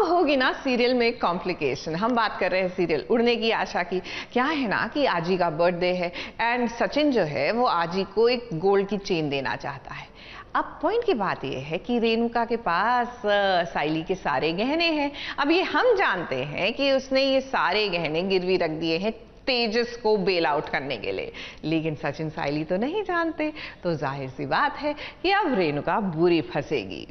होगी ना सीरियल में कॉम्प्लिकेशन। हम बात कर रहे हैं सीरियल उड़ने की आशा की। क्या है ना कि आजी का बर्थडे है एंड सचिन जो है वो आजी को एक गोल्ड की चेन देना चाहता है। अब पॉइंट की बात यह है कि रेणुका के पास साइली के सारे गहने हैं। अब ये हम जानते हैं कि उसने ये सारे गहने गिरवी रख दिए हैं तेजस को बेल आउट करने के लिए, लेकिन सचिन साइली तो नहीं जानते। तो जाहिर सी बात है कि अब रेणुका बुरी फंसेगी।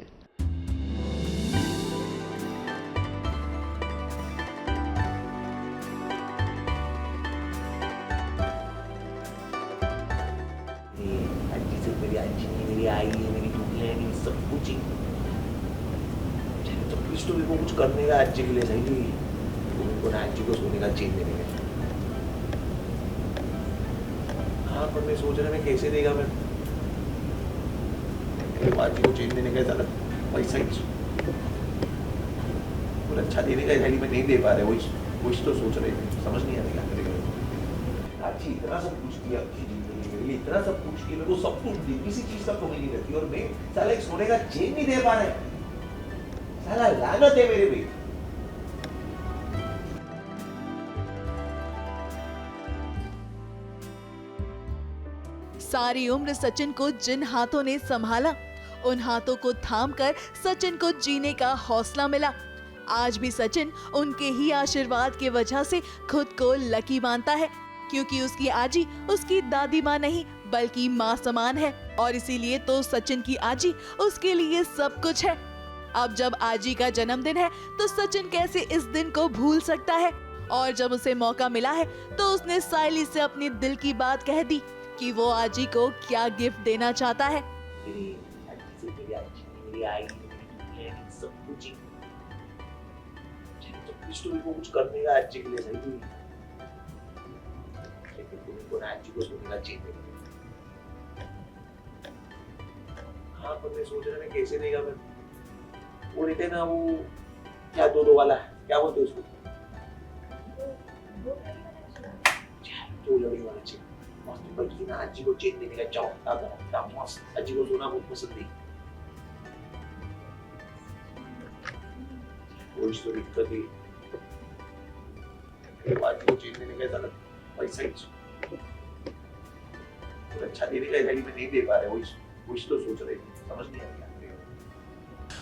मेरी आजी, मेरी आई, मेरी दुनिया, मेरी सब कुछ ही। तो प्लीज तो मेरे को कुछ करने का आजी के लिए सही नहीं। तुमको ना आजी को सोने का चेन देने का। हाँ पर मैं सोच रहा मैं कैसे देगा मैं आजी को चेन देने का ज़्यादा पैसा ही और अच्छा देने का मैं नहीं दे पा रहे। वही तो सोच रहे थे, समझ नहीं आ रहा क्या करेगा। आजी इतना सब कुछ किया इतना सब कुछ किया, मेरे को सब कुछ दी, किसी चीज का कमी नहीं रहती और मैं साला एक सोने का चेन नहीं दे पा रहे। साला लानत है मेरे पे। सारी उम्र सचिन को जिन हाथों ने संभाला, उन हाथों को थामकर सचिन को जीने का हौसला मिला। आज भी सचिन उनके ही आशीर्वाद की वजह से खुद को लकी मानता है, क्योंकि उसकी आजी उसकी दादी माँ नहीं बल्कि माँ समान है और इसीलिए तो सचिन की आजी उसके लिए सब कुछ है। अब जब आजी का जन्मदिन है तो सचिन कैसे इस दिन को भूल सकता है। और जब उसे मौका मिला है तो उसने साइली से अपनी दिल की बात कह दी कि वो आजी को क्या गिफ्ट देना चाहता है। कुछ करने का आजी के लिए सही नहीं। आजी को सोने का चेन देगा। हाँ पर मैं सोच रहा मैं कैसे देगा मैं वो रहते ना वो क्या दो वाला क्या बोलते उसको दो लड़ी वाला चेन मस्त बल्कि ना आजी को चेन देने का चाहो मस्त। आजी को सोना बहुत पसंद है। वो इस तो दिक्कत है आजी को चेन देने का ज़्यादा पैसा ही अच्छा देने का मैं नहीं दे पा रहे। वही तो सोच रहे थे, समझ नहीं आ रहा।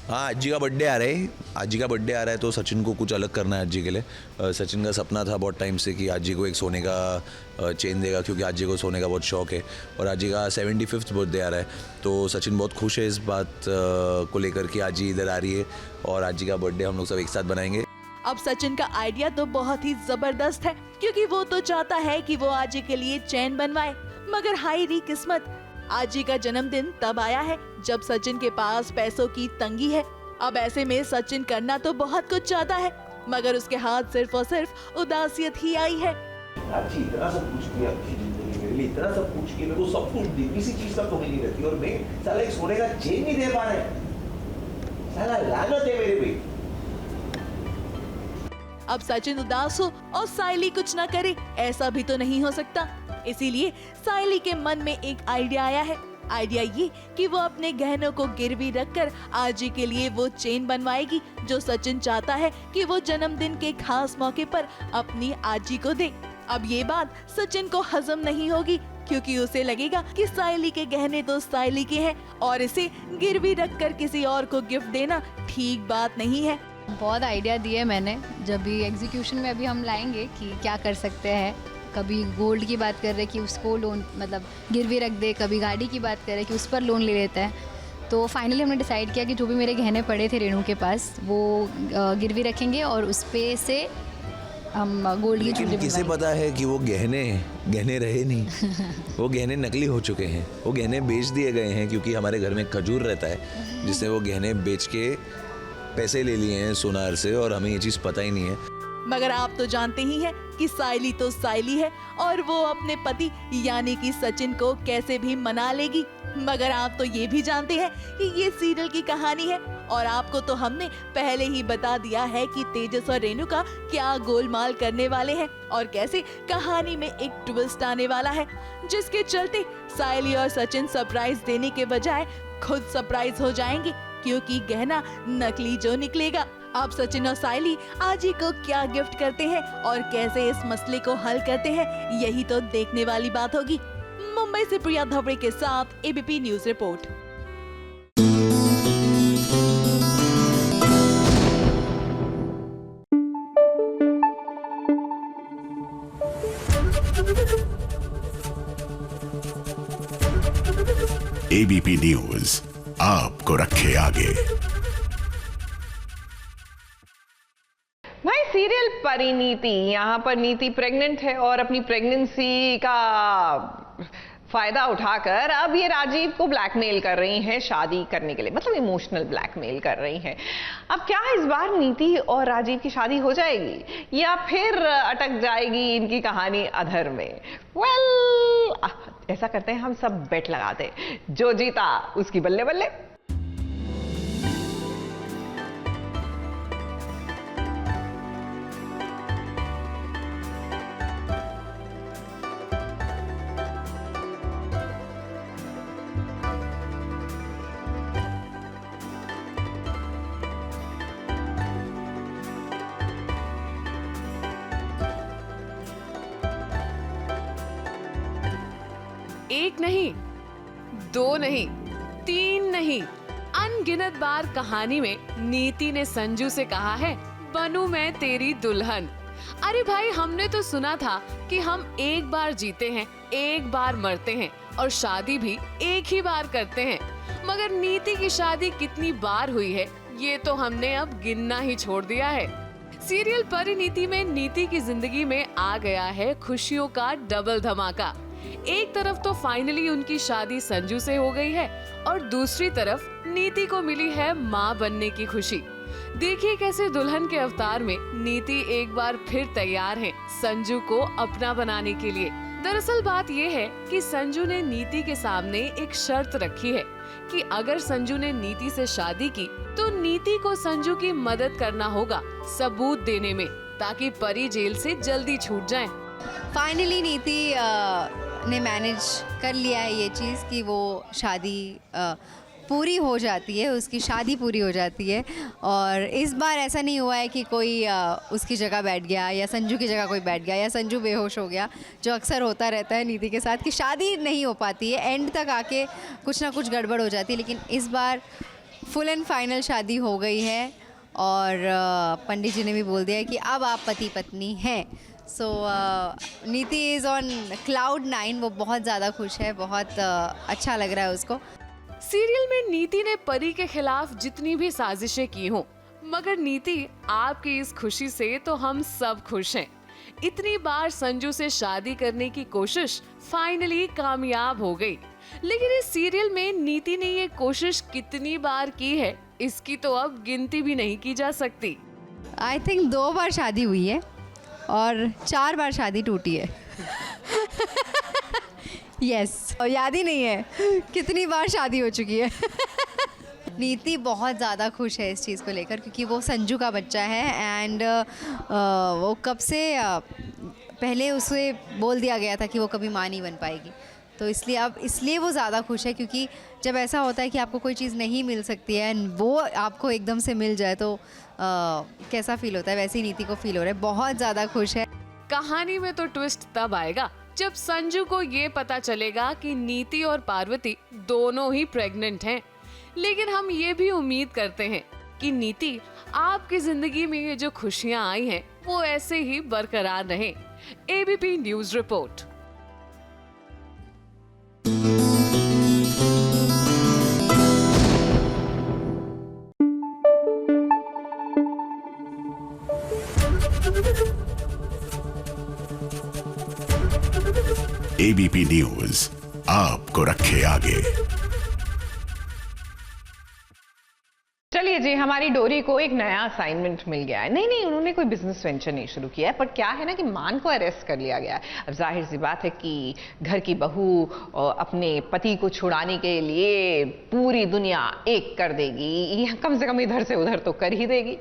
हाँ आजी का बर्थडे आ रहा है। आजी का बर्थडे आ रहा है तो सचिन को कुछ अलग करना है आजी के लिए। सचिन का सपना था बहुत टाइम से कि आजी को एक सोने का चेन देगा, क्योंकि आजी को सोने का बहुत शौक है और आजी का 75th बर्थडे आ रहा है। तो सचिन बहुत खुश है इस बात को लेकर कि आजी इधर आ रही है और आजी का बर्थडे हम लोग सब एक साथ बनाएंगे। अब सचिन का आइडिया तो बहुत ही जबरदस्त है, क्योंकि वो तो चाहता है कि वो आजी के लिए चैन बनवाए, मगर हाय री किस्मत, आजी का जन्मदिन तब आया है जब सचिन के पास पैसों की तंगी है। अब ऐसे में सचिन करना तो बहुत कुछ चाहता है, मगर उसके हाथ सिर्फ और सिर्फ उदासियत ही आई है। आजी इतना सब कुछ किया मेरे लिए, इतना सब कुछ किया, मेरे को सब कुछ दी, किसी चीज का कमी नहीं रहती और मैं साला एक सोने का चेन नहीं दे पा रहे। साला लानत है मेरे पे। अब सचिन उदास हो और साइली कुछ न करे, ऐसा भी तो नहीं हो सकता। इसीलिए साइली के मन में एक आइडिया आया है। आइडिया ये कि वो अपने गहनों को गिरवी रखकर आजी के लिए वो चेन बनवाएगी जो सचिन चाहता है कि वो जन्मदिन के खास मौके पर अपनी आजी को दे। अब ये बात सचिन को हजम नहीं होगी, क्योंकि उसे लगेगा कि साइली के गहने तो साइली के हैं और इसे गिरवी रखकर किसी और को गिफ्ट देना ठीक बात नहीं है। बहुत आइडिया दिए मैंने, जब भी एग्जीक्यूशन में अभी हम लाएंगे कि क्या कर सकते हैं। कभी गोल्ड की बात कर रहे कि उसको लोन मतलब गिरवी रख दे, कभी गाड़ी की बात कर रहे कि उस पर लोन ले लेते हैं। तो फाइनली हमने डिसाइड किया कि जो भी मेरे गहने पड़े थे रेणु के पास वो गिरवी रखेंगे और उस पे से हम गोल्ड की चूड़ी। किसे पता है कि वो गहने रहे नहीं वो गहने नकली हो चुके हैं। वो गहने बेच दिए गए हैं, क्योंकि हमारे घर में खजूर रहता है जिसने वो गहने बेच के पैसे ले लिए हैं सोनार से और हमें ये चीज़ पता ही नहीं है। मगर आप तो जानते ही हैं कि साइली तो साइली है और वो अपने पति यानी कि सचिन को कैसे भी मना लेगी। मगर आप तो ये भी जानते हैं कि ये सीरियल की कहानी है और आपको तो हमने पहले ही बता दिया है कि तेजस और रेणुका क्या गोलमाल करने वाले हैं और कैसे कहानी में एक ट्विस्ट आने वाला है, जिसके चलते साइली और सचिन सरप्राइज देने के बजाय खुद सरप्राइज हो जाएंगे, क्योंकि गहना नकली जो निकलेगा अब सचिन और सायली आजी को क्या गिफ्ट करते हैं और कैसे इस मसले को हल करते हैं, यही तो देखने वाली बात होगी। मुंबई से प्रिया धवड़े के साथ ABP news report. ABP news आपको रखे आगे। भाई सीरियल परिणीति, यहाँ पर नीति प्रेग्नेंट है और अपनी प्रेगनेंसी का फायदा उठाकर अब ये राजीव को ब्लैकमेल कर रही हैं शादी करने के लिए, मतलब इमोशनल ब्लैकमेल कर रही हैं। अब क्या इस बार नीति और राजीव की शादी हो जाएगी या फिर अटक जाएगी इनकी कहानी अधर में? ऐसा करते हैं, हम सब बेट लगाते, जो जीता उसकी बल्ले बल्ले। एक नहीं, दो नहीं, तीन नहीं, अनगिनत बार कहानी में नीति ने संजू से कहा है, बनूं मैं तेरी दुल्हन। अरे भाई, हमने तो सुना था कि हम एक बार जीते हैं, एक बार मरते हैं और शादी भी एक ही बार करते हैं। मगर नीति की शादी कितनी बार हुई है, ये तो हमने अब गिनना ही छोड़ दिया है। सीरियल परिणीति में नीति की जिंदगी में आ गया है खुशियों का डबल धमाका। एक तरफ तो फाइनली उनकी शादी संजू से हो गई है और दूसरी तरफ नीति को मिली है माँ बनने की खुशी। देखिए कैसे दुल्हन के अवतार में नीति एक बार फिर तैयार है संजू को अपना बनाने के लिए। दरअसल बात ये है कि संजू ने नीति के सामने एक शर्त रखी है कि अगर संजू ने नीति से शादी की तो नीति को संजू की मदद करना होगा सबूत देने में, ताकि परी जेल से जल्दी छूट जाए। फाइनली नीति ने मैनेज कर लिया है ये चीज़ कि वो शादी पूरी हो जाती है, उसकी शादी पूरी हो जाती है। और इस बार ऐसा नहीं हुआ है कि कोई उसकी जगह बैठ गया या संजू की जगह कोई बैठ गया या संजू बेहोश हो गया, जो अक्सर होता रहता है नीति के साथ कि शादी नहीं हो पाती है, एंड तक आके कुछ ना कुछ गड़बड़ हो जाती है। लेकिन इस बार फुल एंड फाइनल शादी हो गई है और पंडित जी ने भी बोल दिया है कि अब आप पति पत्नी हैं। सो नीति इज़ ऑन क्लाउड 9, वो बहुत ज़्यादा खुश है, बहुत अच्छा लग रहा है उसको। सीरियल में नीति ने परी के खिलाफ जितनी भी साजिशें की हों, मगर नीति आपकी इस खुशी से तो हम सब खुश हैं। इतनी बार संजू से शादी करने की कोशिश फाइनली कामयाब हो गई। लेकिन इस सीरियल में नीति ने ये कोशिश कितनी बार की है, इसकी तो अब गिनती भी नहीं की जा सकती। आई थिंक 2 बार शादी हुई है और 4 बार शादी टूटी है। यस, और याद ही नहीं है कितनी बार शादी हो चुकी है। नीति बहुत ज़्यादा खुश है इस चीज़ को लेकर, क्योंकि वो संजू का बच्चा है एंड वो कब से पहले उसे बोल दिया गया था कि वो कभी माँ नहीं बन पाएगी। तो इसलिए वो ज़्यादा खुश है, क्योंकि जब ऐसा होता है कि आपको कोई चीज़ नहीं मिल सकती है एंड वो आपको एकदम से मिल जाए तो कैसा फील होता है, वैसे ही नीति को फील हो रहा है। बहुत ज़्यादा खुश है। कहानी में तो ट्विस्ट तब आएगा जब संजू को ये पता चलेगा कि नीति और पार्वती दोनों ही प्रेग्नेंट हैं। लेकिन हम ये भी उम्मीद करते हैं कि नीति, आपकी जिंदगी में ये जो खुशियां आई हैं वो ऐसे ही बरकरार रहें। ABP news report. ABP news आपको रखे आगे। चलिए जी, हमारी डोरी को एक नया असाइनमेंट मिल गया है। नहीं, उन्होंने कोई बिजनेस वेंचर नहीं शुरू किया है, पर क्या है ना कि मान को अरेस्ट कर लिया गया है। अब जाहिर सी बात है कि घर की बहू अपने पति को छुड़ाने के लिए पूरी दुनिया एक कर देगी, कम से कम इधर से उधर तो कर ही देगी।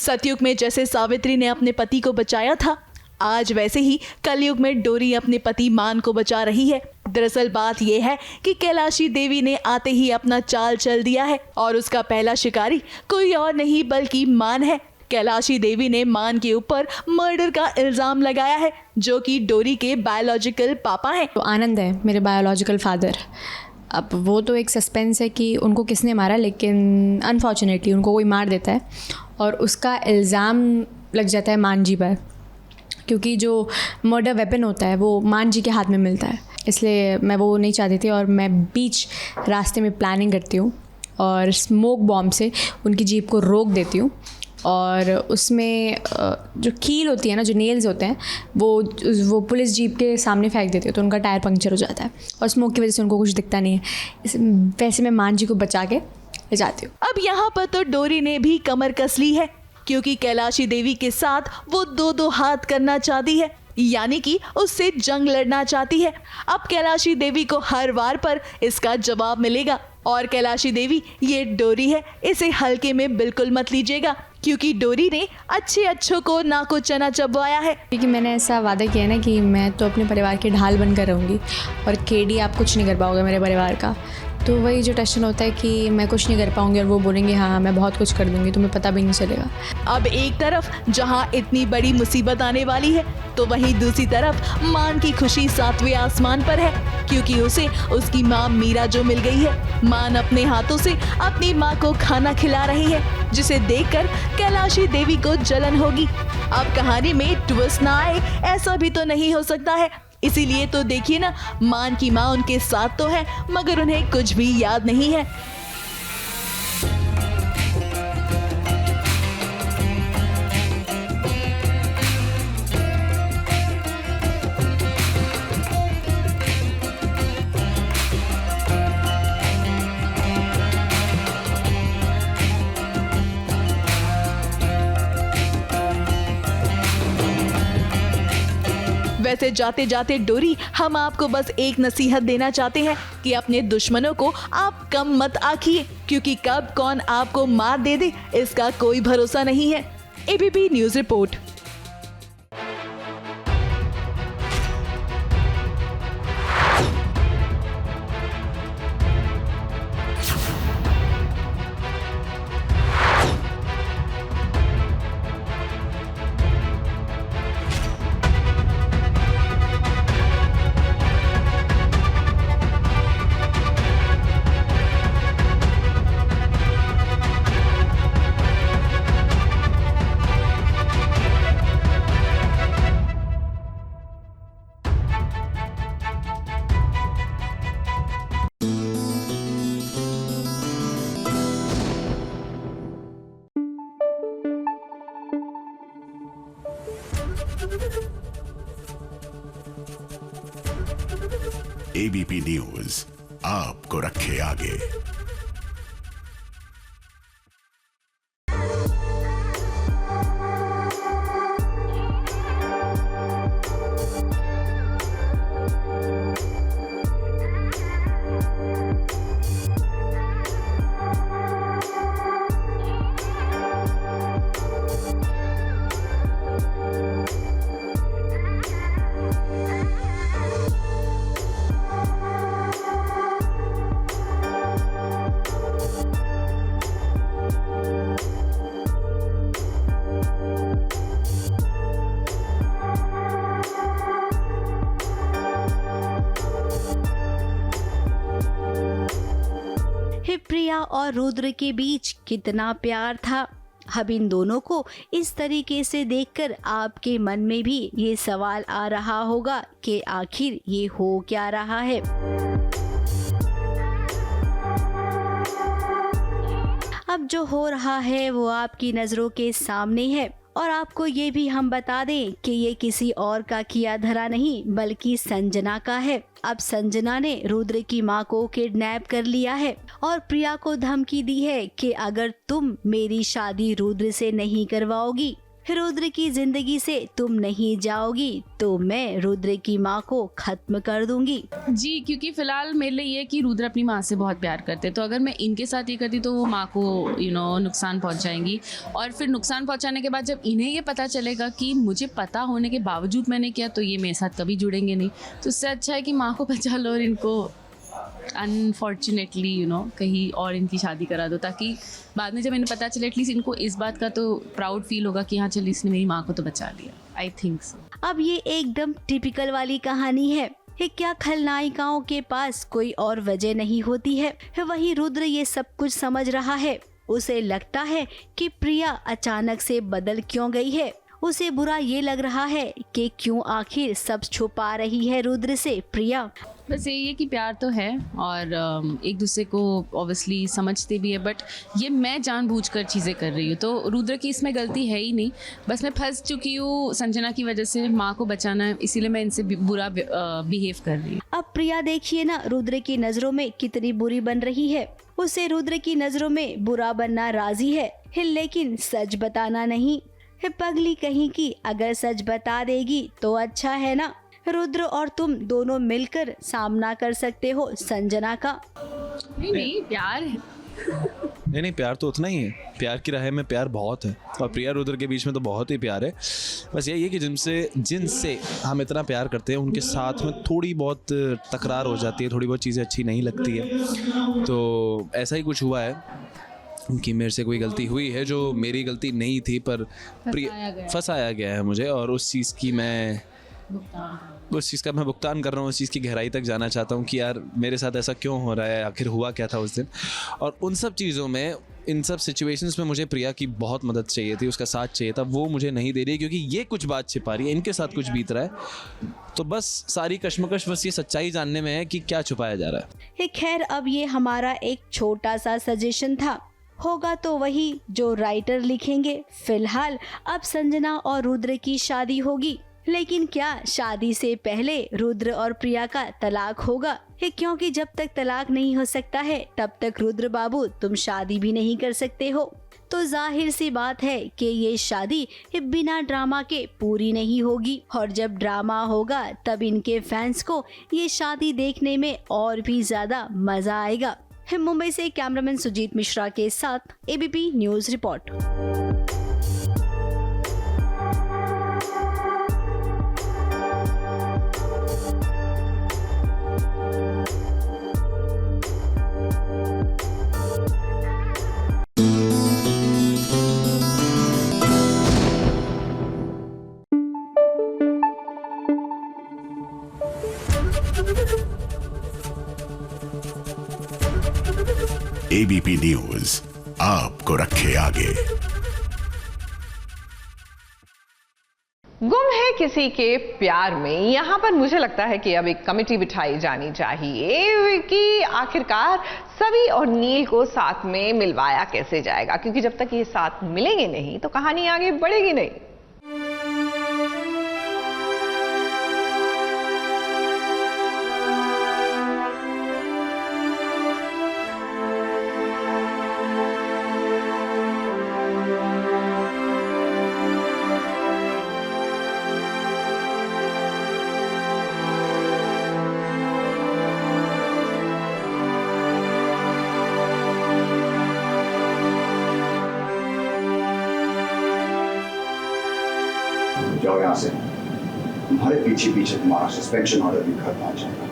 सतयुग में जैसे सावित्री ने अपने पति को बचाया था, आज वैसे ही कलयुग में डोरी अपने पति मान को बचा रही है। दरअसल बात यह है कि कैलाशी देवी ने आते ही अपना चाल चल दिया है और उसका पहला शिकारी कोई और नहीं बल्कि मान है। कैलाशी देवी ने मान के ऊपर मर्डर का इल्जाम लगाया है, जो कि डोरी के बायोलॉजिकल पापा हैं। तो आनंद है मेरे बायोलॉजिकल फादर। अब वो तो एक सस्पेंस है कि उनको किसने मारा, लेकिन अनफॉर्चुनेटली उनको कोई मार देता है और उसका इल्ज़ाम लग जाता है मान जी पर, क्योंकि जो मर्डर वेपन होता है वो मान जी के हाथ में मिलता है। इसलिए मैं वो नहीं चाहती थी और मैं बीच रास्ते में प्लानिंग करती हूँ और स्मोक बॉम्ब से उनकी जीप को रोक देती हूँ और उसमें जो कील होती है ना, जो नेल्स होते हैं, वो पुलिस जीप के सामने फेंक देती है तो उनका टायर पंक्चर हो जाता है और स्मोक की वजह से उनको कुछ दिखता नहीं है। वैसे मैं मान जी को बचा के ले जाती हूँ। अब यहाँ पर तो डोरी ने भी कमर कस ली है, क्योंकि कैलाशी देवी के साथ वो दो हाथ करना चाहती है, यानी कि उससे जंग लड़ना चाहती है। अब कैलाशी देवी को हर वार पर इसका जवाब मिलेगा और कैलाशी देवी ये डोरी है, इसे हल्के में बिल्कुल मत लीजिएगा, क्योंकि डोरी ने अच्छों को ना को चना चबवाया है। क्योंकि मैंने ऐसा वादा किया ना कि मैं तो अपने परिवार की ढाल बनकर रहूँगी और केडी आप कुछ नहीं कर पाओगे मेरे परिवार का। तो वही जो टेंशन होता है कि मैं कुछ नहीं कर पाऊंगी और वो बोलेंगे हाँ मैं बहुत कुछ कर दूंगी, तुम्हें पता भी नहीं चलेगा। अब एक तरफ जहां इतनी बड़ी मुसीबत आने वाली है, तो वहीं दूसरी तरफ मान की खुशी 7वें आसमान पर है, क्योंकि उसे उसकी माँ मीरा जो मिल गई है। मान अपने हाथों से अपनी माँ को खाना खिला रही है, जिसे देखकर कैलाशी देवी को जलन होगी। अब कहानी में ट्विस्ट ना आए ऐसा भी तो नहीं हो सकता है, इसीलिए तो देखिए ना, मान की माँ उनके साथ तो है मगर उन्हें कुछ भी याद नहीं है। वैसे जाते जाते डोरी, हम आपको बस एक नसीहत देना चाहते हैं कि अपने दुश्मनों को आप कम मत आंकिए, क्योंकि कब कौन आपको मार दे दे इसका कोई भरोसा नहीं है। ABP news report. ABP news आपको रखे आगे। प्रिया और रुद्र के बीच कितना प्यार था। अब इन दोनों को इस तरीके से देखकर आपके मन में भी ये सवाल आ रहा होगा कि आखिर ये हो क्या रहा है। अब जो हो रहा है वो आपकी नज़रों के सामने है और आपको ये भी हम बता दें कि ये किसी और का किया धरा नहीं बल्कि संजना का है। अब संजना ने रुद्र की मां को किडनैप कर लिया है और प्रिया को धमकी दी है कि अगर तुम मेरी शादी रुद्र से नहीं करवाओगी रुद्र की जिंदगी से तुम नहीं जाओगी तो मैं रुद्र की माँ को खत्म कर दूंगी। जी, क्योंकि फिलहाल मेरे लिए ये है कि रुद्र अपनी माँ से बहुत प्यार करते, तो अगर मैं इनके साथ ये करती तो वो माँ को नुकसान पहुंचाएंगी, और फिर नुकसान पहुंचाने के बाद जब इन्हें ये पता चलेगा कि मुझे पता होने के बावजूद मैंने किया, तो ये मेरे साथ कभी जुड़ेंगे नहीं। तो उससे अच्छा है कि माँ को बचा लो और इनको अनफॉर्चुनेटली कहीं और इनकी शादी करा दो, ताकि बाद में जब इन्हें पता चले एटलीस्ट इनको इस बात का तो प्राउड फील होगा कि हाँ चल इसने मेरी माँ को तो बचा लिया। I think so. अब ये एकदम टिपिकल वाली कहानी है कि क्या खलनायिकाओं के पास कोई और वजह नहीं होती है। वहीं रुद्र ये सब कुछ समझ रहा है। उसे लगता है कि प्रिया अचानक से बदल क्यों गई है। उसे बुरा ये लग रहा है कि क्यों आखिर सब छुपा रही है रुद्र से प्रिया। बस यही है कि प्यार तो है और एक दूसरे को ऑब्वियसली समझते भी है, बट ये मैं जानबूझकर चीज़ें कर रही हूँ, तो रुद्र की इसमें गलती है ही नहीं। बस मैं फंस चुकी हूँ संजना की वजह से, माँ को बचाना है, इसीलिए मैं इनसे बुरा बिहेव कर रही हूँ। अब प्रिया देखिए ना रुद्र की नजरों में कितनी बुरी बन रही है। उसे रुद्र की नजरों में बुरा बनना राजी है, लेकिन सच बताना नहीं। पगली कहीं की, अगर सच बता देगी तो अच्छा है ना। रुद्र और तुम दोनों मिलकर सामना कर सकते हो संजना का। नहीं प्यार है। नहीं प्यार तो उतना ही है। प्यार की राह में प्यार बहुत है और प्रिया रुद्र के बीच में तो बहुत ही प्यार है। बस यही है कि जिनसे हम इतना प्यार करते हैं उनके साथ में थोड़ी बहुत तकरार हो जाती है, थोड़ी बहुत चीज़ें अच्छी नहीं लगती है। तो ऐसा ही कुछ हुआ है कि मेरे से कोई गलती हुई है जो मेरी गलती नहीं थी, पर फंसाया गया है मुझे, और उस चीज़ का मैं भुगतान कर रहा हूँ। उस चीज़ की गहराई तक जाना चाहता हूँ कि यार मेरे साथ ऐसा क्यों हो रहा है, आखिर हुआ क्या था उस दिन। और उन सब चीज़ों में, इन सब सिचुएशंस में मुझे प्रिया की बहुत मदद चाहिए थी, उसका साथ चाहिए था। वो मुझे नहीं दे रही क्योंकि ये कुछ बात छिपा रही है, इनके साथ कुछ बीत रहा है। तो बस सारी कश्मकश बस ये सच्चाई जानने में है कि क्या छुपाया जा रहा है। खैर अब ये हमारा एक छोटा सा सजेशन था, होगा तो वही जो राइटर लिखेंगे। फिलहाल अब संजना और रुद्र की शादी होगी, लेकिन क्या शादी से पहले रुद्र और प्रिया का तलाक होगा? क्योंकि जब तक तलाक नहीं हो सकता है तब तक रुद्र बाबू तुम शादी भी नहीं कर सकते हो। तो जाहिर सी बात है कि ये शादी बिना ड्रामा के पूरी नहीं होगी, और जब ड्रामा होगा तब इनके फैंस को ये शादी देखने में और भी ज्यादा मजा आएगा। मुंबई से कैमरामैन सुजीत मिश्रा के साथ ABP news report. ABP news आपको रखे आगे। गुम है किसी के प्यार में, यहाँ पर मुझे लगता है कि अब एक कमेटी बिठाई जानी चाहिए कि आखिरकार सवी और नील को साथ में मिलवाया कैसे जाएगा, क्योंकि जब तक ये साथ मिलेंगे नहीं तो कहानी आगे बढ़ेगी नहीं। जाओ यहाँ से, तुम्हारे पीछे पीछे तुम्हारा सस्पेंशन ऑर्डर भी खत्म हो जाएगा।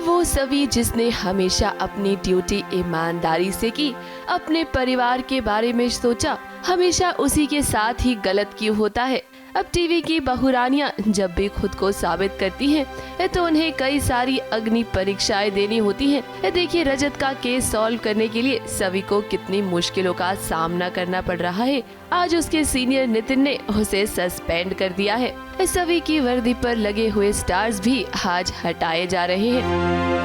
वो सभी जिसने हमेशा अपनी ड्यूटी ईमानदारी से की, अपने परिवार के बारे में सोचा, हमेशा उसी के साथ ही गलत क्यों होता है। अब टीवी की बहुरानियां जब भी खुद को साबित करती हैं तो उन्हें कई सारी अग्नि परीक्षाएं देनी होती हैं। देखिए रजत का केस सॉल्व करने के लिए सभी को कितनी मुश्किलों का सामना करना पड़ रहा है। आज उसके सीनियर नितिन ने उसे सस्पेंड कर दिया है। सभी की वर्दी पर लगे हुए स्टार्स भी आज हटाए जा रहे हैं।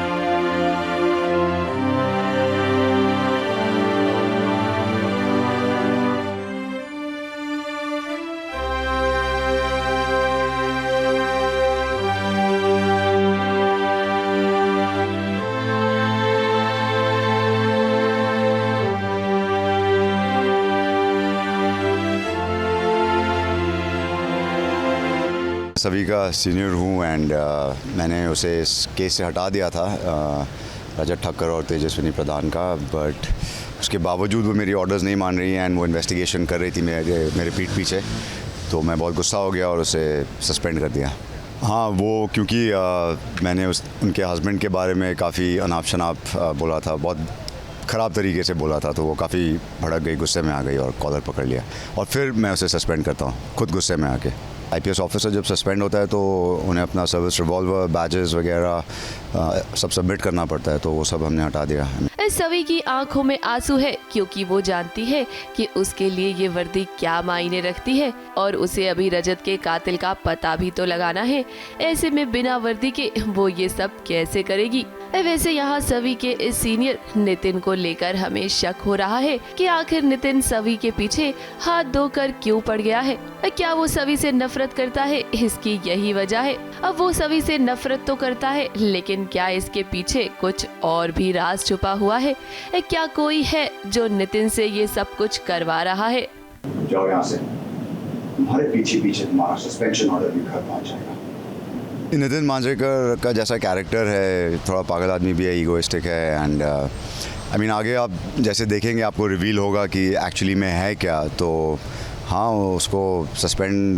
सभी का सीनियर हूँ एंड मैंने उसे इस केस से हटा दिया था, रजत ठक्कर और तेजस्विनी प्रधान का, बट उसके बावजूद वो मेरी ऑर्डर्स नहीं मान रही हैं एंड वो इन्वेस्टिगेशन कर रही थी मेरे पीठ पीछे, तो मैं बहुत गुस्सा हो गया और उसे सस्पेंड कर दिया। हाँ, वो क्योंकि मैंने उनके हस्बैंड के बारे में काफ़ी अनाप शनाप बोला था, बहुत ख़राब तरीके से बोला था, तो वो काफ़ी भड़क गई, गुस्से में आ गई और कॉलर पकड़ लिया और फिर मैं उसे सस्पेंड करता हूँ खुद गुस्से में आके। आईपीएस ऑफिसर जब सस्पेंड होता है तो उन्हें अपना सर्विस रिवॉल्वर, बैजेस वगैरह सब सबमिट करना पड़ता है, तो वो सब हमने हटा दिया। सभी की आंखों में आंसू है क्योंकि वो जानती है कि उसके लिए ये वर्दी क्या मायने रखती है और उसे अभी रजत के कातिल का पता भी तो लगाना है। ऐसे में बिना वर्दी के वो ये सब कैसे करेगी। वैसे यहाँ सभी के इस सीनियर नितिन को लेकर हमें शक हो रहा है कि आखिर नितिन सभी के पीछे हाथ धोकर क्यों पड़ गया है। क्या वो सभी से नफरत करता है? इसकी यही वजह है। अब वो सभी से नफरत तो करता है, लेकिन क्या इसके पीछे कुछ और भी राज छुपा हुआ है? क्या कोई है जो नितिन से ये सब कुछ करवा रहा है? जाओ यहाँ से, तुम्हारे पीछे पीछे तुम्हारा सस्पेंशन ऑर्डर भी घर पहुँच जाएगा। नितिन मांजरेकर का जैसा कैरेक्टर है, थोड़ा पागल आदमी भी है, ईगोइस्टिक है एंड आई मीन आगे आप जैसे देखेंगे आपको रिवील होगा कि एक्चुअली में है क्या। तो हाँ, उसको सस्पेंड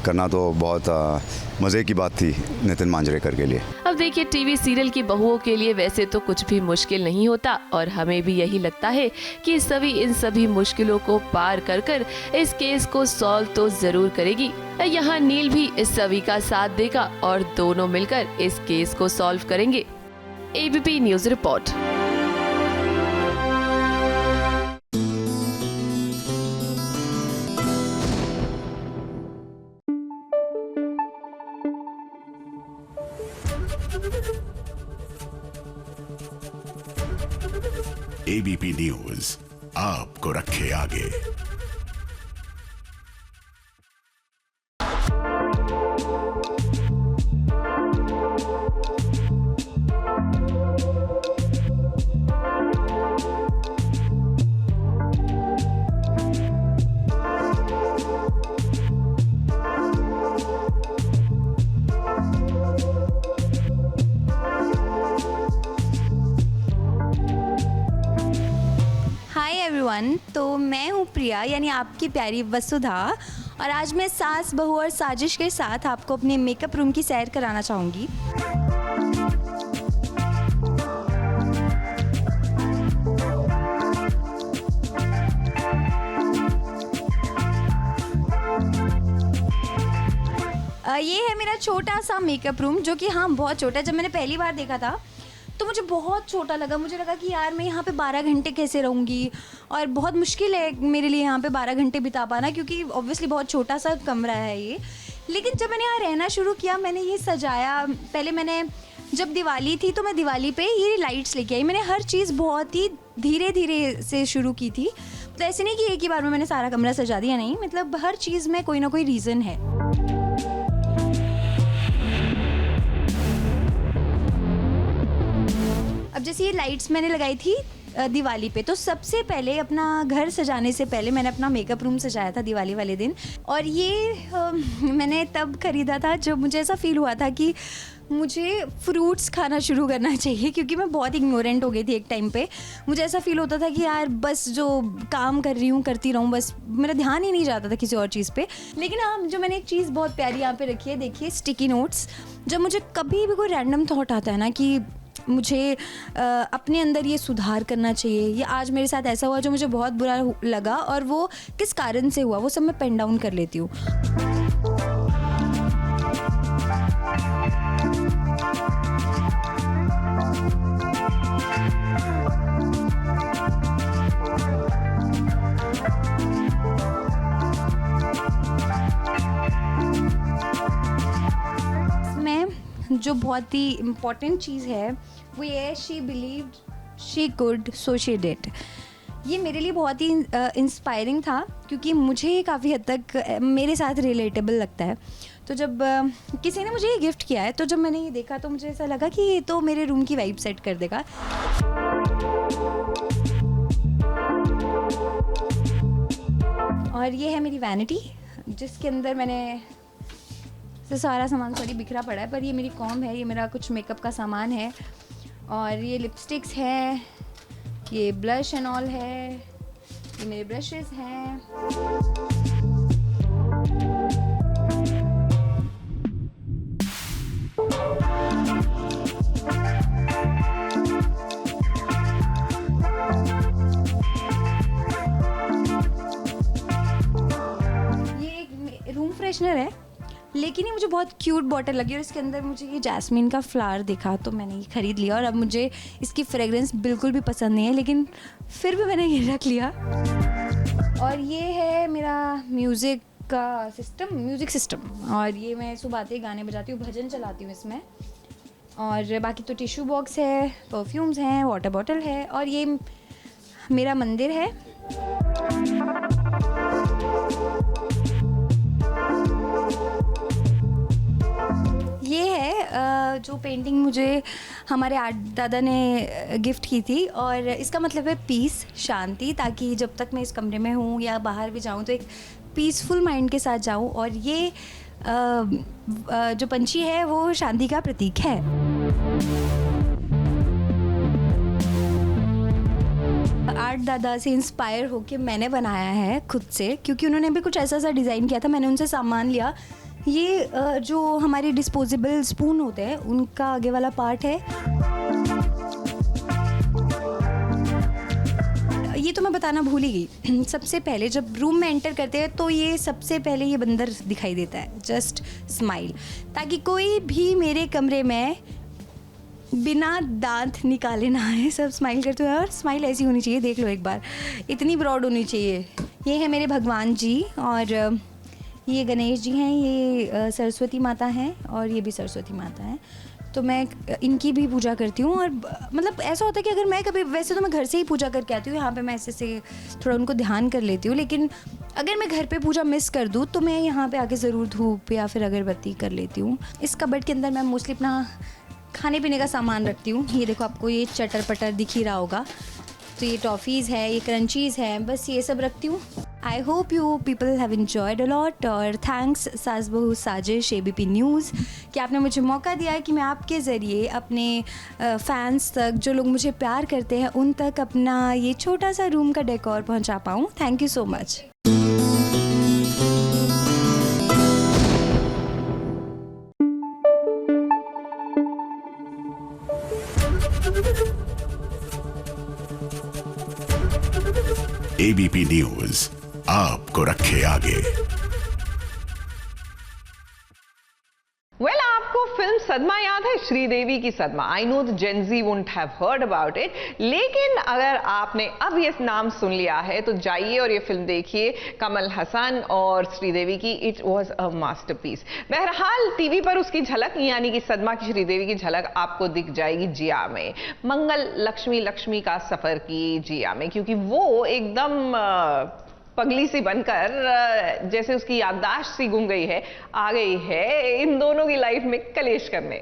करना तो बहुत मज़े की बात थी नितिन मांजरेकर के लिए। अब देखिए, टीवी सीरियल की बहुओं के लिए वैसे तो कुछ भी मुश्किल नहीं होता और हमें भी यही लगता है कि सभी इन सभी मुश्किलों को पार कर कर इस केस को सॉल्व तो जरूर करेगी। यहाँ नील भी इस सभी का साथ देगा और दोनों मिलकर इस केस को सॉल्व करेंगे। ABP news report. ABP news आपको रखे आगे। तो मैं हूँ प्रिया, यानी आपकी प्यारी वसुधा, और आज मैं सास, बहू और साजिश के साथ आपको अपने मेकअप रूम की सैर कराना चाहूँगी। ये है मेरा छोटा सा मेकअप रूम, जो कि हाँ बहुत छोटा है। जब मैंने पहली बार देखा था तो मुझे बहुत छोटा लगा। मुझे लगा कि यार मैं यहाँ पे 12 घंटे कैसे रहूँगी, और बहुत मुश्किल है मेरे लिए यहाँ पे 12 घंटे बिता पाना, क्योंकि ऑब्वियसली बहुत छोटा सा कमरा है ये। लेकिन जब मैंने यहाँ रहना शुरू किया, मैंने ये सजाया। पहले मैंने जब दिवाली थी तो मैं दिवाली पे ये लाइट्स लेके आई। मैंने हर चीज़ बहुत ही धीरे धीरे से शुरू की थी, तो ऐसे नहीं कि एक ही बार में मैंने सारा कमरा सजा दिया, नहीं। मतलब हर चीज़ में कोई ना कोई रीज़न है। अब जैसे ये लाइट्स मैंने लगाई थी दिवाली पे, तो सबसे पहले अपना घर सजाने से पहले मैंने अपना मेकअप रूम सजाया था दिवाली वाले दिन। और ये मैंने तब ख़रीदा था जब मुझे ऐसा फील हुआ था कि मुझे फ्रूट्स खाना शुरू करना चाहिए, क्योंकि मैं बहुत इग्नोरेंट हो गई थी एक टाइम पे। मुझे ऐसा फील होता था कि यार बस जो काम कर रही हूँ करती रहूँ, बस मेरा ध्यान ही नहीं जाता था किसी और चीज़ पे। लेकिन हाँ, जो मैंने एक चीज़ बहुत प्यारी यहाँ पे रखी है, देखिए, स्टिकी नोट्स। जब मुझे कभी भी कोई रैंडम थॉट आता है ना कि मुझे अपने अंदर ये सुधार करना चाहिए, या आज मेरे साथ ऐसा हुआ जो मुझे बहुत बुरा लगा और वो किस कारण से हुआ, वो सब मैं पेन डाउन कर लेती हूँ। जो बहुत ही इम्पॉर्टेंट चीज़ है वो ये है, she believed she could so she did. ये मेरे लिए बहुत ही इंस्पायरिंग था, क्योंकि मुझे काफ़ी हद तक मेरे साथ रिलेटेबल लगता है। तो जब किसी ने मुझे ये गिफ्ट किया है, तो जब मैंने ये देखा तो मुझे ऐसा लगा कि ये तो मेरे रूम की वाइब सेट कर देगा। और ये है मेरी वैनिटी, जिसके अंदर मैंने से सारा सामान सॉरी बिखरा पड़ा है, पर ये मेरी कॉम्ब है, ये मेरा कुछ मेकअप का सामान है, और ये लिपस्टिक्स है, ये ब्लश एंड ऑल है, ये मेरे ब्रशेस हैं। ये एक रूम फ्रेशनर है, लेकिन ये मुझे बहुत क्यूट बॉटल लगी और इसके अंदर मुझे ये जैस्मिन का फ्लावर दिखा तो मैंने ये ख़रीद लिया। और अब मुझे इसकी फ्रेगरेंस बिल्कुल भी पसंद नहीं है, लेकिन फिर भी मैंने ये रख लिया। और ये है मेरा म्यूज़िक सिस्टम, और ये मैं सुबह आते ही गाने बजाती हूँ, भजन चलाती हूँ इसमें। और बाकी तो टिश्यू बॉक्स है, परफ्यूम्स हैं, वाटर बॉटल है, और ये मेरा मंदिर है। ये है जो पेंटिंग मुझे हमारे आर्ट दादा ने गिफ्ट की थी, और इसका मतलब है पीस, शांति, ताकि जब तक मैं इस कमरे में हूँ या बाहर भी जाऊँ तो एक पीसफुल माइंड के साथ जाऊँ। और ये जो पंछी है वो शांति का प्रतीक है। आर्ट दादा से इंस्पायर होके मैंने बनाया है खुद से, क्योंकि उन्होंने भी कुछ ऐसा डिज़ाइन किया था, मैंने उनसे सामान लिया। ये जो हमारे डिस्पोजेबल स्पून होते हैं उनका आगे वाला पार्ट है। ये तो मैं बताना भूल ही गई। सबसे पहले जब रूम में एंटर करते हैं तो ये सबसे पहले ये बंदर दिखाई देता है, जस्ट स्माइल, ताकि कोई भी मेरे कमरे में बिना दांत निकाले ना आए, सब स्माइल करते हुए। और स्माइल ऐसी होनी चाहिए, देख लो एक बार, इतनी ब्रॉड होनी चाहिए। ये है मेरे भगवान जी, और ये गणेश जी हैं, ये सरस्वती माता हैं, और ये भी सरस्वती माता हैं। तो मैं इनकी भी पूजा करती हूँ। और मतलब ऐसा होता है कि अगर मैं कभी, वैसे तो मैं घर से ही पूजा करके आती हूँ, यहाँ पे मैं ऐसे से थोड़ा उनको ध्यान कर लेती हूँ, लेकिन अगर मैं घर पे पूजा मिस कर दूँ तो मैं यहाँ पे आके ज़रूर धूप या फिर अगरबत्ती कर लेती हूँ। इस कबर्ड के अंदर मैं मोस्टली अपना खाने पीने का सामान रखती हूँ। ये देखो, आपको ये चटर पटर दिख ही रहा होगा, तो ये टॉफ़ीज़ है, ये क्रंचीज़ हैं, बस ये सब रखती हूँ। I hope you people have enjoyed a lot, और थैंक्स सास बहू साजिश ABP न्यूज़ कि आपने मुझे मौका दिया है कि मैं आपके ज़रिए अपने फैंस तक, जो लोग मुझे प्यार करते हैं, उन तक अपना ये छोटा सा रूम का डेकोर पहुंचा पाऊँ। Thank you so much. ABP news आपको रखे आगे। वेल, आपको फिल्म सदमा याद है? श्रीदेवी की Sadma. I know the Gen Z wouldn't have heard about it, लेकिन अगर आपने अब ये नाम सुन लिया है तो जाइए और ये फिल्म देखिए, कमल हसन और श्रीदेवी की। It was a masterpiece. बहरहाल टीवी पर उसकी झलक, यानी कि सदमा की श्रीदेवी की झलक आपको दिख जाएगी जिया में, मंगल लक्ष्मी का सफर की जिया में, क्योंकि वो एकदम पगली सी बनकर, जैसे उसकी याददाश्त सी गुम गई है, आ गई है इन दोनों की लाइफ में कलेश करने।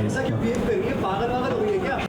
ऐसा क्यों बिहेव कर रही है? पागल हो गई है क्या?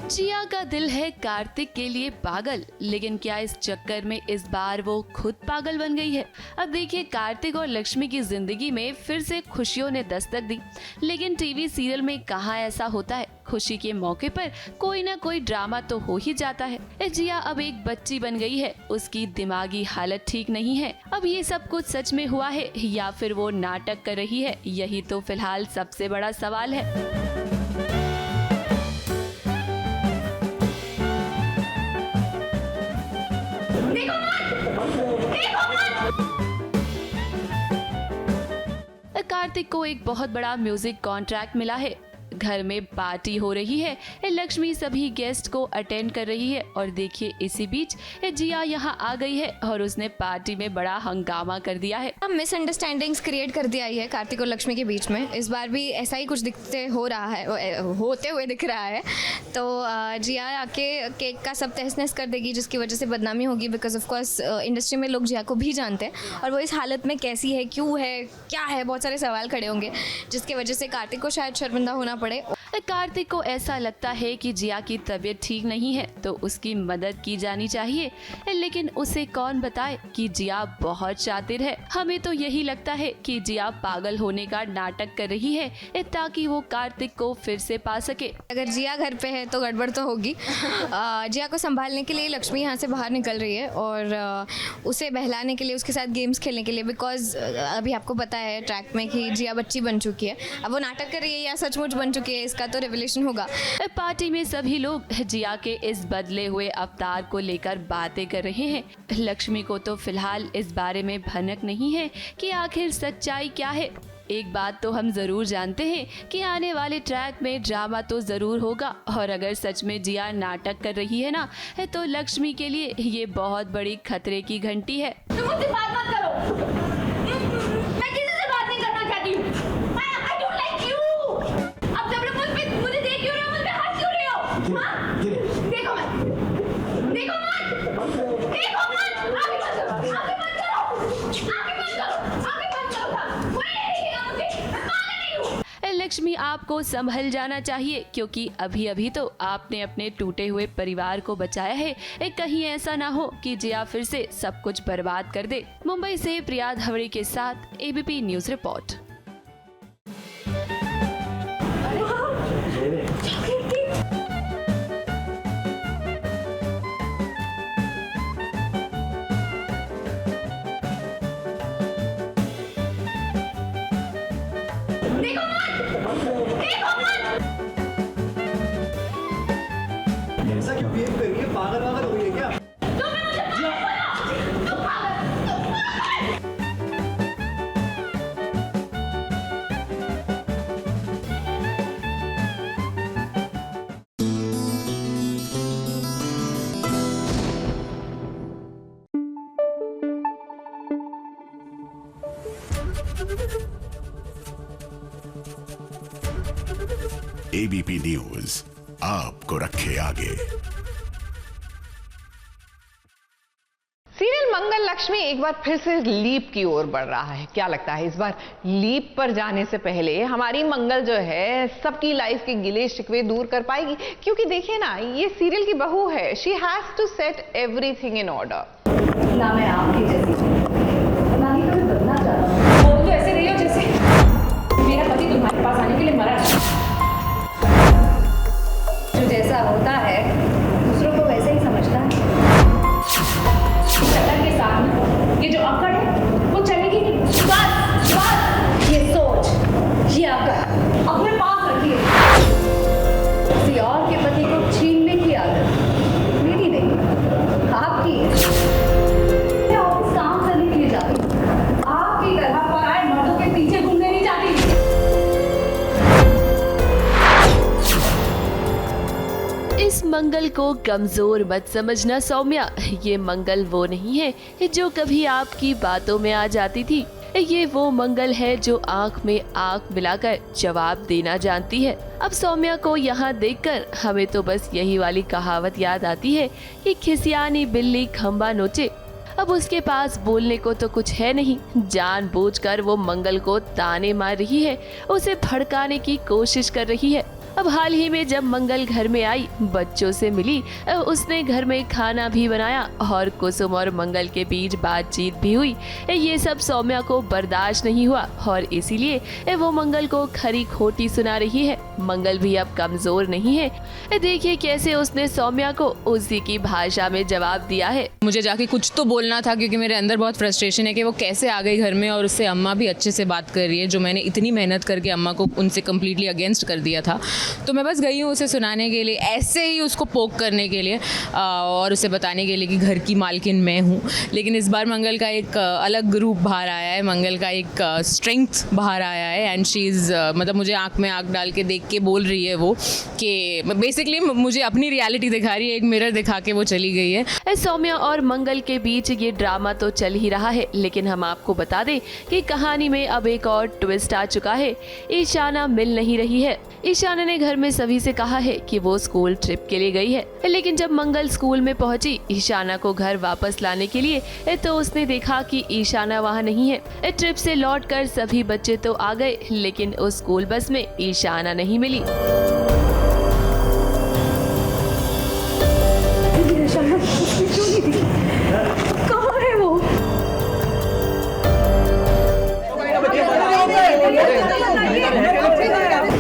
जिया का दिल है कार्तिक के लिए पागल, लेकिन क्या इस चक्कर में इस बार वो खुद पागल बन गई है? अब देखिए, कार्तिक और लक्ष्मी की जिंदगी में फिर से खुशियों ने दस्तक दी, लेकिन टीवी सीरियल में कहाँ ऐसा होता है। खुशी के मौके पर कोई ना कोई ड्रामा तो हो ही जाता है। जिया अब एक बच्ची बन गई है, उसकी दिमागी हालत ठीक नहीं है। अब ये सब कुछ सच में हुआ है या फिर वो नाटक कर रही है, यही तो फिलहाल सबसे बड़ा सवाल है। कार्तिक को एक बहुत बड़ा म्यूजिक कॉन्ट्रैक्ट मिला है। घर में पार्टी हो रही है। लक्ष्मी सभी गेस्ट को अटेंड कर रही है और देखिए इसी बीच जिया यहाँ आ गई है और उसने पार्टी में बड़ा हंगामा कर दिया है। मिसअंडरस्टैंडिंग्स क्रिएट कर दिया है कार्तिक और लक्ष्मी के बीच में। इस बार भी ऐसा ही कुछ होते हुए दिख रहा है। तो जिया आके केक का सब तहस नहस कर देगी, जिसकी वजह से बदनामी होगी। बिकॉज ऑफ कोर्स इंडस्ट्री में लोग जिया को भी जानते हैं और वो इस हालत में कैसी है, क्यों है, क्या है, बहुत सारे सवाल खड़े होंगे, जिसकी वजह से कार्तिक को शायद शर्मिंदा होना पड़े। कार्तिक को ऐसा लगता है कि जिया की तबीयत ठीक नहीं है तो उसकी मदद की जानी चाहिए, लेकिन उसे कौन बताए कि जिया बहुत शातिर है। हमें तो यही लगता है कि जिया पागल होने का नाटक कर रही है ताकि वो कार्तिक को फिर से पा सके। अगर जिया घर पे है तो गड़बड़ तो होगी। जिया को संभालने के लिए लक्ष्मी यहाँ से बाहर निकल रही है और उसे बहलाने के लिए, उसके साथ गेम्स खेलने के लिए। बिकॉज अभी आपको पता है ट्रैक में कि जिया बच्ची बन चुकी है। अब वो नाटक कर रही है या सचमुच बन चुकी है, इसका तो रिवलेशन होगा। पार्टी में सभी लोग जिया के इस बदले हुए अवतार को लेकर बातें कर रहे हैं। लक्ष्मी को तो फिलहाल इस बारे में भनक नहीं है कि आखिर सच्चाई क्या है। एक बात तो हम जरूर जानते हैं कि आने वाले ट्रैक में ड्रामा तो जरूर होगा और अगर सच में जिया नाटक कर रही है ना, तो लक्ष्मी के लिए ये बहुत बड़ी खतरे की घंटी है। तुम मुझसे बात मत करो, मैं किसी से बात नहीं करना चाहती हूँ। I don't like you। अब जब लोग मुझे देख क्यों रहे हो, मुझ पे हंस क्यों रहे हो? हाँ? देखो मत, आगे मत करो, आगे मत करो, कोई नहीं देखेगा मुझे, मैं पागल नहीं हूँ। लक्ष्मी आपको संभल जाना चाहिए क्योंकि अभी अभी तो आपने अपने टूटे हुए परिवार को बचाया है। कहीं ऐसा ना हो कि जिया फिर से सब कुछ बर्बाद कर दे। मुंबई से प्रिया धवड़े के साथ एबीपी न्यूज रिपोर्ट। ऐसा क्यों बिहेव कर रही है? पागल हो गई है क्या? एबीपी न्यूज आपको रखे आगे। सीरियल मंगल लक्ष्मी एक बार फिर से लीप की ओर बढ़ रहा है। क्या लगता है इस बार लीप पर जाने से पहले हमारी मंगल जो है सबकी लाइफ के गिले शिकवे दूर कर पाएगी? क्योंकि देखिए ना, ये सीरियल की बहू है। She has to set everything in order. ना मैं आपकी जैसी ना ही कभी बनना चाहता हूँ। बोल तो ऐसे रही हो जैसे मेरा पति तुम्हारे पास आने के लिए मरा है। जो जैसा होता है दूसरों को वैसे ही समझता है। के साथ ये जो अकड़ है वो चलेगी नहीं। बस ये सोच, ये अकड़ अपने पास रखिए। किसी और के पति को छीनने की आदत मेरी नहीं, आपकी है। मैं ऑफिस काम करने के लिए जाती हूँ, आपकी तरह पराए मर्दों के पीछे घूमने नहीं जाती। इस मंगल को कमजोर मत समझना सौम्या। ये मंगल वो नहीं है जो कभी आपकी बातों में आ जाती थी। ये वो मंगल है जो आंख में आंख मिलाकर जवाब देना जानती है। अब सौम्या को यहाँ देखकर हमें तो बस यही वाली कहावत याद आती है कि खिसियानी बिल्ली खंबा नोचे। अब उसके पास बोलने को तो कुछ है नहीं। जानबूझकर वो मंगल को ताने मार रही है, उसे भड़काने की कोशिश कर रही है। अब हाल ही में जब मंगल घर में आई, बच्चों से मिली, उसने घर में खाना भी बनाया और कुसुम और मंगल के बीच बातचीत भी हुई। ये सब सौम्या को बर्दाश्त नहीं हुआ और इसीलिए वो मंगल को खरी खोटी सुना रही है। मंगल भी अब कमजोर नहीं है। देखिए कैसे उसने सौम्या को उसी की भाषा में जवाब दिया है। मुझे जाके कुछ तो बोलना था क्योंकि मेरे अंदर बहुत फ्रस्ट्रेशन है कि वो कैसे आ गई घर में और उससे अम्मा भी अच्छे से बात कर रही है, जो मैंने इतनी मेहनत करके अम्मा को उनसे कम्प्लीटली अगेंस्ट कर दिया था। तो मैं बस गई हूँ उसे सुनाने के लिए, ऐसे ही उसको पोक करने के लिए और उसे बताने के लिए कि घर की मालकिन मैं हूँ। लेकिन इस बार मंगल का एक अलग रूप बाहर आया है, मंगल का एक स्ट्रेंथ बाहर आया है एंड शी इज़ मतलब मुझे आँख में आँख डाल के देख के बोल रही है वो कि बेसिकली मुझे अपनी रियलिटी दिखा रही है, एक मिरर दिखा के वो चली गई है। सौम्या और मंगल के बीच ये ड्रामा तो चल ही रहा है, लेकिन हम आपको बता दें कि कहानी में अब एक और ट्विस्ट आ चुका है। ईशाना मिल नहीं रही है। ईशाना ने घर में सभी से कहा है कि वो स्कूल ट्रिप के लिए गई है, लेकिन जब मंगल स्कूल में पहुंची ईशाना को घर वापस लाने के लिए तो उसने देखा कि ईशाना वहां नहीं है। ट्रिप से लौटकर सभी बच्चे तो आ गए, लेकिन उस स्कूल बस में ईशाना नहीं मिली। कहाँ है वो?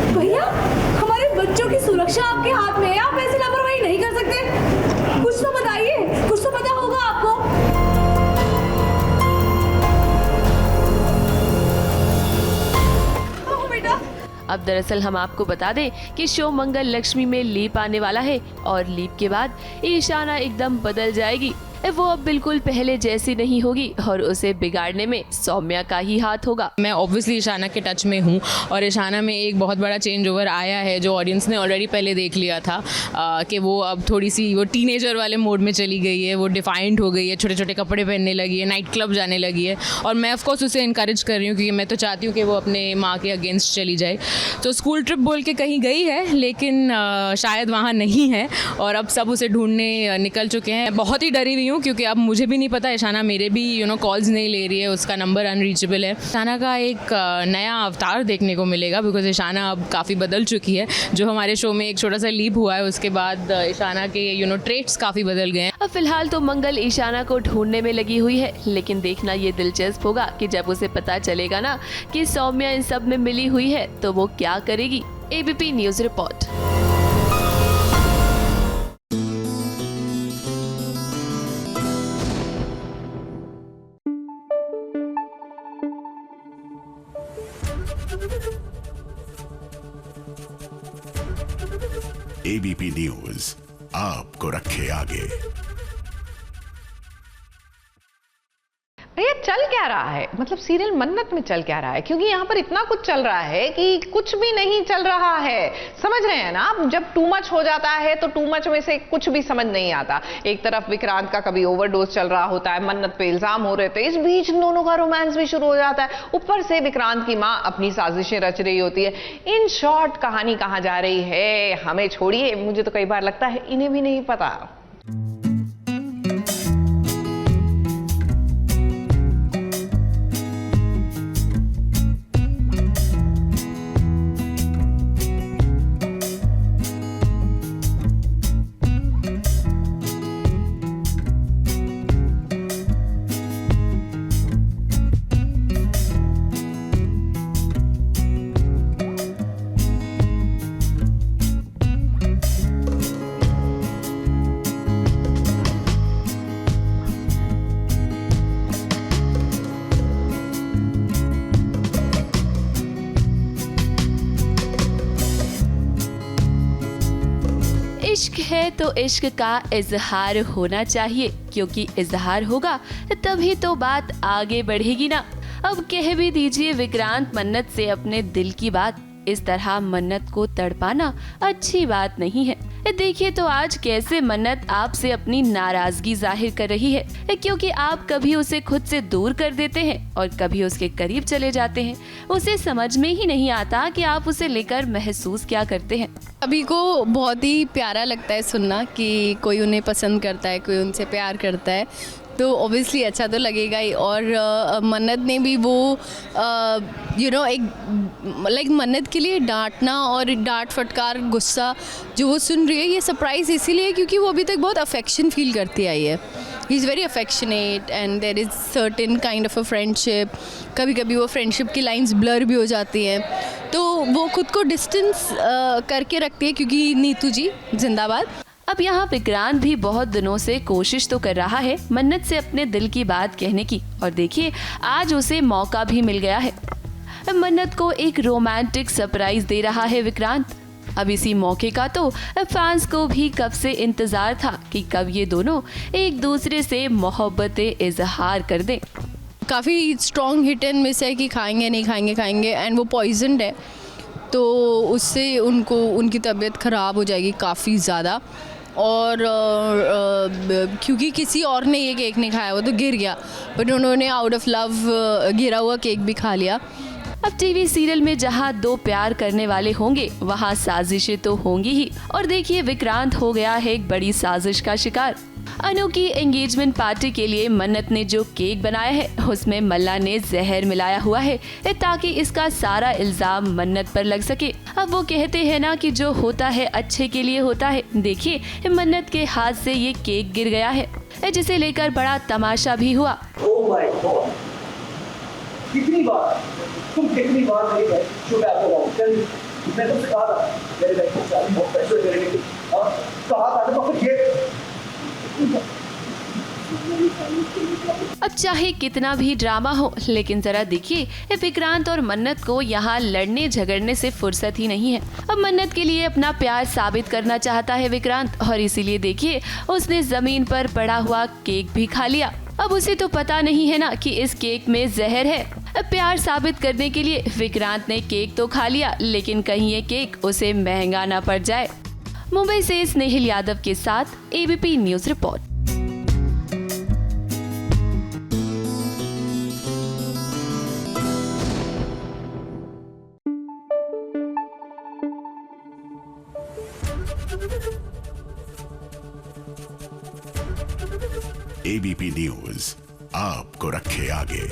भैया, हमारे बच्चों की सुरक्षा आपके हाथ में है, आप ऐसी लापरवाही नहीं कर सकते। कुछ तो बताइए, कुछ तो पता होगा आपको। अब दरअसल हम आपको बता दें कि शो मंगल लक्ष्मी में लीप आने वाला है और लीप के बाद ईशाना एकदम बदल जाएगी। वो अब बिल्कुल पहले जैसी नहीं होगी और उसे बिगाड़ने में सौम्या का ही हाथ होगा। मैं ऑब्वियसली ईशाना के टच में हूँ और ईशाना में एक बहुत बड़ा चेंज ओवर आया है जो ऑडियंस ने ऑलरेडी पहले देख लिया था कि वो अब थोड़ी सी वो टीनेजर वाले मोड में चली गई है, वो डिफाइंड हो गई है, छोटे छोटे कपड़े पहनने लगी है, नाइट क्लब जाने लगी है और मैं ऑफकोर्स उसे इनकरेज कर रही हूँ क्योंकि मैं तो चाहती हूँ कि वो अपने माँ के अगेंस्ट चली जाए। तो स्कूल ट्रिप बोल के कहीं गई है लेकिन शायद वहाँ नहीं है और अब सब उसे ढूंढने निकल चुके हैं। बहुत ही डरी हुई हूँ क्योंकि अब मुझे भी नहीं पता, ईशाना मेरे भी कॉल्स नहीं ले रही है, उसका नंबर अनरीचेबल है। ईशाना का एक नया अवतार देखने को मिलेगा बिकॉज ईशाना अब काफ़ी बदल चुकी है। जो हमारे शो में एक छोटा सा लीप हुआ है उसके बाद ईशाना के ट्रेट्स काफ़ी बदल गए हैं। अब फिलहाल तो मंगल ईशाना को ढूंढने में लगी हुई है, लेकिन देखना ये दिलचस्प होगा कि जब उसे पता चलेगा ना कि सौम्या इन सब में मिली हुई है तो वो क्या करेगी। ABP news report. ABP news आपको रखे आगे। भैया चल क्या रहा है, मतलब सीरियल मन्नत में चल क्या रहा है? क्योंकि यहाँ पर इतना कुछ चल रहा है कि कुछ भी नहीं चल रहा है। समझ रहे हैं ना आप? जब टू मच हो जाता है तो टू मच में से कुछ भी समझ नहीं आता। एक तरफ विक्रांत का कभी ओवरडोज चल रहा होता है, मन्नत पे इल्जाम हो रहे थे, इस बीच दोनों का रोमांस भी शुरू हो जाता है, ऊपर से विक्रांत की माँ अपनी साजिशें रच रही होती है। इन शॉर्ट कहानी कहाँ जा रही है हमें छोड़िए, मुझे तो कई बार लगता है इन्हें भी नहीं पता। इश्क है तो इश्क का इजहार होना चाहिए, क्योंकि इजहार होगा तभी तो बात आगे बढ़ेगी ना। अब कह भी दीजिए विक्रांत मन्नत से अपने दिल की बात। इस तरह मन्नत को तड़पाना अच्छी बात नहीं है। देखिए तो आज कैसे मन्नत आपसे अपनी नाराजगी जाहिर कर रही है, क्योंकि आप कभी उसे खुद से दूर कर देते हैं और कभी उसके करीब चले जाते हैं। उसे समझ में ही नहीं आता कि आप उसे लेकर महसूस क्या करते हैं। अभी को बहुत ही प्यारा लगता है सुनना कि कोई उन्हें पसंद करता है, कोई उनसे प्यार करता है, तो ऑब्वियसली अच्छा तो लगेगा ही। और मन्नत ने भी वो एक लाइक मन्नत के लिए डांटना और डांट फटकार गुस्सा जो वो सुन रही है, ये सरप्राइज़ इसीलिए क्योंकि वो अभी तक बहुत अफेक्शन फील करती आई है। He is very affectionate and there is certain kind of a friendship. कभी कभी वो फ्रेंडशिप की लाइंस ब्लर भी हो जाती हैं, तो वो खुद को डिस्टेंस करके रखती है क्योंकि नीतू जी जिंदाबाद। अब यहाँ विक्रांत भी बहुत दिनों से कोशिश तो कर रहा है मन्नत से अपने दिल की बात कहने की, और देखिए आज उसे मौका भी मिल गया है। मन्नत को एक रोमांटिक सरप्राइज दे रहा है विक्रांत। अब इसी मौके का तो फैंस को भी कब से इंतजार था कि कब ये दोनों एक दूसरे से मोहब्बतें इजहार कर दें। काफ़ी स्ट्रॉन्ग हिट एंड मिस है कि खाएंगे नहीं खाएंगे एंड वो पॉइजनड है, तो उससे उनकी तबीयत ख़राब हो जाएगी काफ़ी ज़्यादा। और क्योंकि किसी और ने ये केक नहीं खाया, वो तो गिर गया, बट उन्होंने आउट ऑफ लव गिरा हुआ केक भी खा लिया। अब टीवी सीरियल में जहां दो प्यार करने वाले होंगे वहां साजिशें तो होंगी ही। और देखिए विक्रांत हो गया है एक बड़ी साजिश का शिकार। अनु की एंगेजमेंट पार्टी के लिए मन्नत ने जो केक बनाया है उसमें मल्ला ने जहर मिलाया हुआ है ताकि इसका सारा इल्जाम मन्नत पर लग सके। अब वो कहते हैं ना कि जो होता है अच्छे के लिए होता है। देखिए मन्नत के हाथ से ये केक गिर गया है जिसे लेकर बड़ा तमाशा भी हुआ। Oh my God! कितनी बार मेरी बहन जो मैं आपको बताऊं, मैं तुमसे कहा था मेरे बहन को शादी बहुत पैसे मेरे लिए और कहा था तो फिर ये अब चाहे कितना भी ड्रामा हो, लेकिन जरा देखिए विक्रांत और मन्नत को यहाँ लड़ने झगड़ने से फुर्सत ही नहीं है। अब मन्नत के लिए अपना प्यार साबित करना चाहता है विक्रांत और इसीलिए देखिए उसने जमीन पर पड़ा हुआ केक भी खा लिया। अब उसे तो पता नहीं है ना कि इस केक में जहर है। अब प्यार साबित करने के लिए विक्रांत ने केक तो खा लिया, लेकिन कहीं ये केक उसे महंगा ना पड़ जाए। मुंबई से स्नेहिल यादव के साथ ABP news report. ABP news आपको रखे आगे।